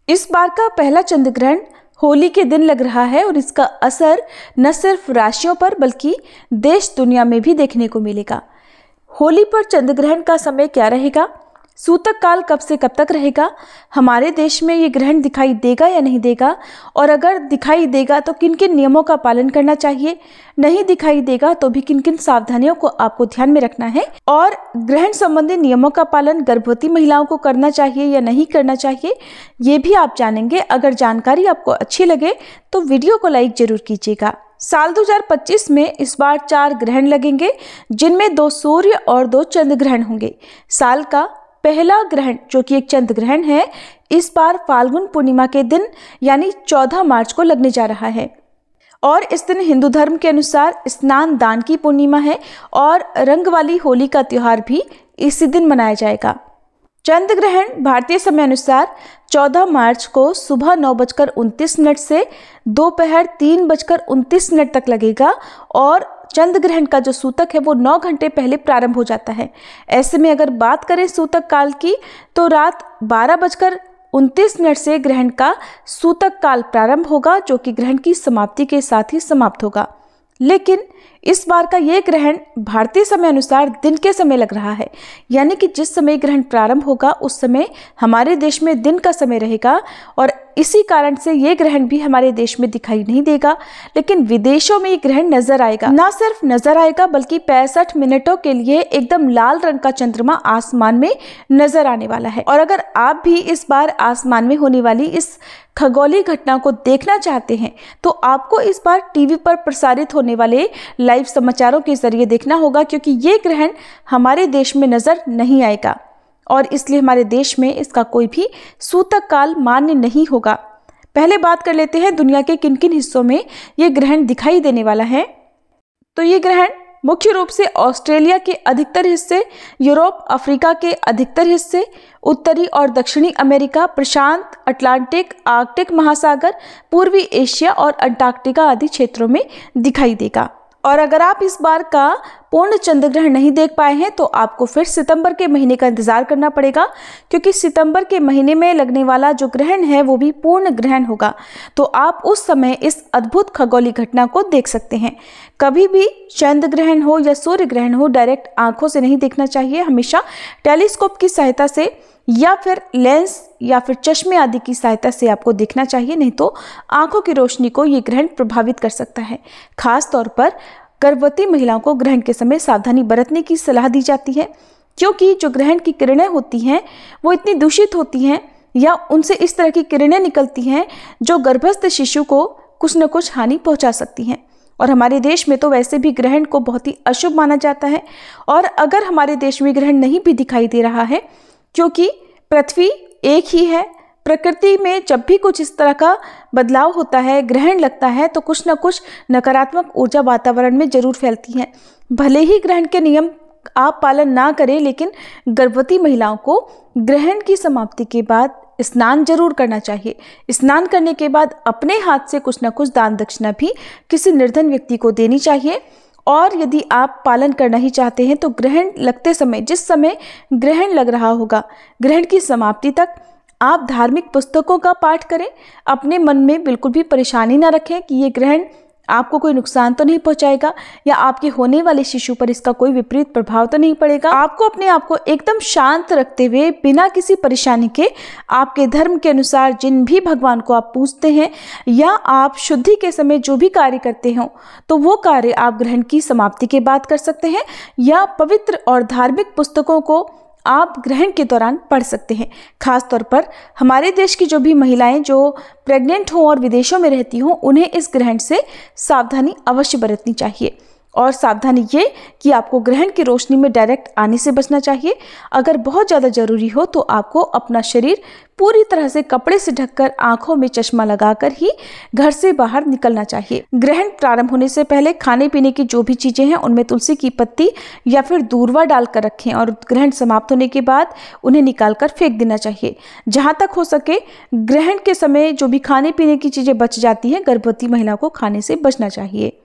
इस बार का पहला चंद्र ग्रहण होली के दिन लग रहा है और इसका असर न सिर्फ राशियों पर बल्कि देश दुनिया में भी देखने को मिलेगा। होली पर चंद्र ग्रहण का समय क्या रहेगा, सूतक काल कब से कब तक रहेगा, हमारे देश में ये ग्रहण दिखाई देगा या नहीं देगा, और अगर दिखाई देगा तो किन किन नियमों का पालन करना चाहिए, नहीं दिखाई देगा तो भी किन किन सावधानियों को आपको ध्यान में रखना है, और ग्रहण संबंधी नियमों का पालन गर्भवती महिलाओं को करना चाहिए या नहीं करना चाहिए, ये भी आप जानेंगे। अगर जानकारी आपको अच्छी लगे तो वीडियो को लाइक जरूर कीजिएगा। साल 2025 में इस बार 4 ग्रहण लगेंगे, जिनमें 2 सूर्य और 2 चंद्र ग्रहण होंगे। साल का पहला ग्रहण जो कि एक चंद्र ग्रहण है, इस बार फाल्गुन पूर्णिमा के दिन यानी 14 मार्च को लगने जा रहा है, और इस दिन हिंदू धर्म के अनुसार स्नान दान की पूर्णिमा है और रंग वाली होली का त्योहार भी इसी दिन मनाया जाएगा। चंद्र ग्रहण भारतीय समय अनुसार 14 मार्च को सुबह 9:29 से दोपहर 3:29 तक लगेगा, और चंद्र ग्रहण का जो सूतक है वो 9 घंटे पहले प्रारंभ हो जाता है। ऐसे में अगर बात करें सूतक काल की तो रात 12:29 से ग्रहण का सूतक काल प्रारंभ होगा, जो कि ग्रहण की समाप्ति के साथ ही समाप्त होगा। लेकिन इस बार का ये ग्रहण भारतीय समय अनुसार दिन के समय लग रहा है, यानी कि जिस समय ग्रहण प्रारंभ होगा उस समय हमारे देश में दिन का समय रहेगा, और इसी कारण से ये ग्रहण भी हमारे देश में दिखाई नहीं देगा, लेकिन विदेशों में ये ग्रहण नजर आएगा। ना सिर्फ नजर आएगा बल्कि 65 मिनटों के लिए एकदम लाल रंग का चंद्रमा आसमान में नजर आने वाला है। और अगर आप भी इस बार आसमान में होने वाली इस खगोलीय घटना को देखना चाहते हैं तो आपको इस बार टीवी पर प्रसारित होने वाले लाइव समाचारों के जरिए देखना होगा, क्योंकि ये ग्रहण हमारे देश में नजर नहीं आएगा और इसलिए हमारे देश में इसका कोई भी सूतक काल मान्य नहीं होगा। पहले बात कर लेते हैं दुनिया के किन किन हिस्सों में ये ग्रहण दिखाई देने वाला है। तो ये ग्रहण मुख्य रूप से ऑस्ट्रेलिया के अधिकतर हिस्से, यूरोप, अफ्रीका के अधिकतर हिस्से, उत्तरी और दक्षिणी अमेरिका, प्रशांत, अटलांटिक, आर्कटिक महासागर, पूर्वी एशिया और अंटार्कटिका आदि क्षेत्रों में दिखाई देगा। और अगर आप इस बार का पूर्ण चंद्र ग्रहण नहीं देख पाए हैं तो आपको फिर सितंबर के महीने का इंतजार करना पड़ेगा, क्योंकि सितंबर के महीने में लगने वाला जो ग्रहण है वो भी पूर्ण ग्रहण होगा, तो आप उस समय इस अद्भुत खगोलीय घटना को देख सकते हैं। कभी भी चंद्र ग्रहण हो या सूर्य ग्रहण हो डायरेक्ट आंखों से नहीं देखना चाहिए, हमेशा टेलीस्कोप की सहायता से या फिर लेंस या फिर चश्मे आदि की सहायता से आपको देखना चाहिए, नहीं तो आंखों की रोशनी को ये ग्रहण प्रभावित कर सकता है। खास तौर पर गर्भवती महिलाओं को ग्रहण के समय सावधानी बरतने की सलाह दी जाती है, क्योंकि जो ग्रहण की किरणें होती हैं वो इतनी दूषित होती हैं या उनसे इस तरह की किरणें निकलती हैं जो गर्भस्थ शिशु को कुछ न कुछ हानि पहुंचा सकती हैं। और हमारे देश में तो वैसे भी ग्रहण को बहुत ही अशुभ माना जाता है, और अगर हमारे देश में ग्रहण नहीं भी दिखाई दे रहा है, क्योंकि पृथ्वी एक ही है, प्रकृति में जब भी कुछ इस तरह का बदलाव होता है, ग्रहण लगता है, तो कुछ न कुछ नकारात्मक ऊर्जा वातावरण में जरूर फैलती है। भले ही ग्रहण के नियम आप पालन ना करें, लेकिन गर्भवती महिलाओं को ग्रहण की समाप्ति के बाद स्नान जरूर करना चाहिए। स्नान करने के बाद अपने हाथ से कुछ न कुछ दान दक्षिणा भी किसी निर्धन व्यक्ति को देनी चाहिए। और यदि आप पालन करना ही चाहते हैं तो ग्रहण लगते समय, जिस समय ग्रहण लग रहा होगा, ग्रहण की समाप्ति तक आप धार्मिक पुस्तकों का पाठ करें। अपने मन में बिल्कुल भी परेशानी ना रखें कि ये ग्रहण आपको कोई नुकसान तो नहीं पहुंचाएगा या आपके होने वाले शिशु पर इसका कोई विपरीत प्रभाव तो नहीं पड़ेगा। आपको अपने आप को एकदम शांत रखते हुए बिना किसी परेशानी के आपके धर्म के अनुसार जिन भी भगवान को आप पूजते हैं या आप शुद्धि के समय जो भी कार्य करते हो, तो वो कार्य आप ग्रहण की समाप्ति के बाद कर सकते हैं, या पवित्र और धार्मिक पुस्तकों को आप ग्रहण के दौरान पढ़ सकते हैं। खास तौर पर हमारे देश की जो भी महिलाएं जो प्रेग्नेंट हों और विदेशों में रहती हों, उन्हें इस ग्रहण से सावधानी अवश्य बरतनी चाहिए। और सावधानी ये कि आपको ग्रहण की रोशनी में डायरेक्ट आने से बचना चाहिए। अगर बहुत ज़्यादा ज़रूरी हो तो आपको अपना शरीर पूरी तरह से कपड़े से ढककर आंखों में चश्मा लगाकर ही घर से बाहर निकलना चाहिए। ग्रहण प्रारंभ होने से पहले खाने पीने की जो भी चीज़ें हैं उनमें तुलसी की पत्ती या फिर दूर्वा डालकर रखें, और ग्रहण समाप्त होने के बाद उन्हें निकालकर फेंक देना चाहिए। जहाँ तक हो सके ग्रहण के समय जो भी खाने पीने की चीज़ें बच जाती हैं, गर्भवती महिला को खाने से बचना चाहिए।